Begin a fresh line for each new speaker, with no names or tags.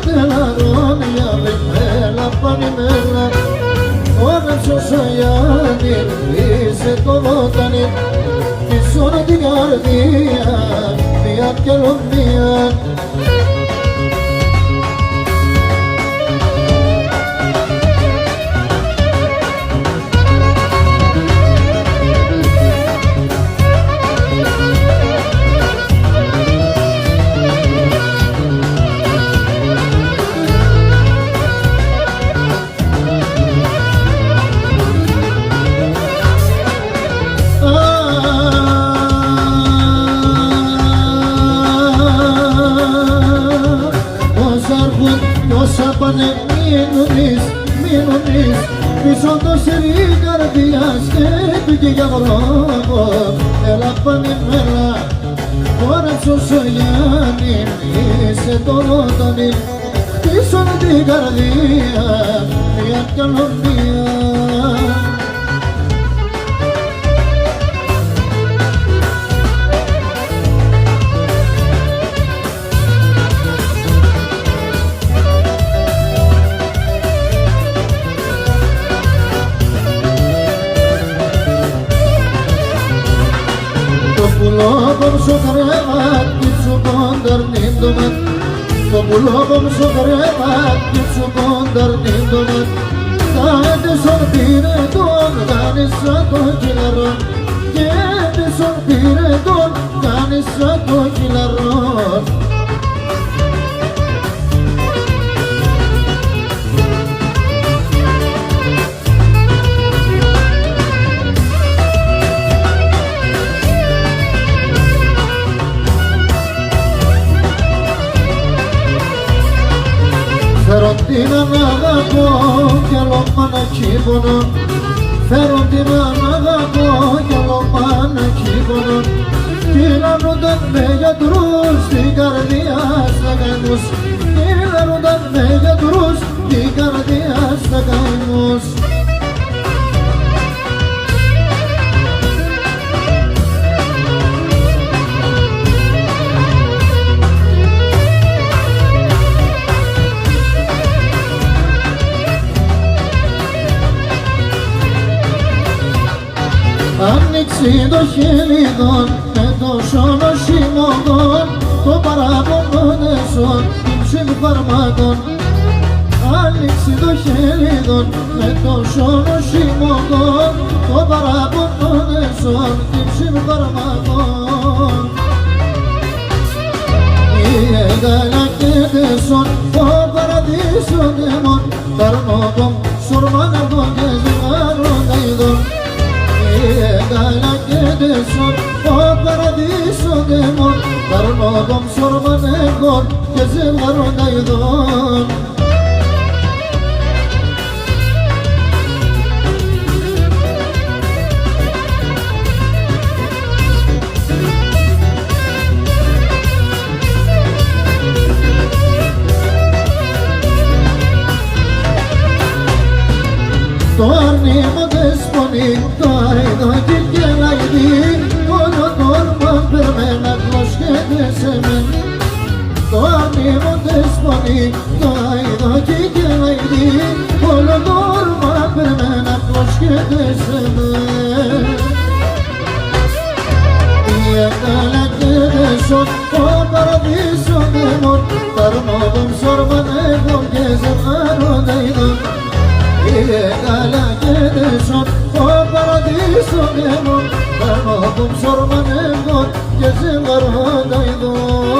τελαρών για μέλα πανημέλα ώρα σωσαγιάννη είσαι το βότανι της ώρα την καρδία μια κι άλλο μία όσα πάνε μείνουν πίσω το σερί καρδιάς και πήγε για δρόμο έλα πανημέλα τώρα Σωσαγιάννη είσαι το λότανι πίσω την καρδία μια κι άλλο μία Pulobom sokaremat kitsu kondar nindomat Pulobom sokaremat kitsu kondar nindomat Kade sorbire don ganisa kokilaron Kade sorbire don ganisa kokilaron Φέρω την αναγαπώ κι άλλο μάνακι πονώ Φέρω την αναγαπώ κι άλλο μάνακι πονώ Κυλάρονταν με γιατρούς την καρδιά στα καημούς Κυλάρονταν με γιατρούς την καρδιά στα καημούς Άνοιξε το χελιδόν με το σώνο το παράπονο νεσόν ύψην φαρμάκων Άνοιξε το χελιδόν με το σώνο το παράπονο νεσόν ύψην φαρμάκων Η εγάλα και τεσόν το παραδείσο δαίμον ταρνόκομ σορμάνα τον και ζημάροντα ειδών Egala que de son o paradiso de mon Karnogom sormanegon que se varondaydon Το αρνήμα δεσπονεί, το αίδο και γελαϊδί Όλο το όρμα περμένα κλωσκέται σε μεν Το αρνήμα δεσπονεί, το αίδο και γελαϊδί Όλο το όρμα περμένα κλωσκέται σε μεν Η εκάλα και δεσόν, ο παραδείσο δαίμον Ταρνόδομ σορμανεύον και ζευγάροντα ειδών Egala que de son o paradiso demon Karnogom sormanegon que se varondaydon.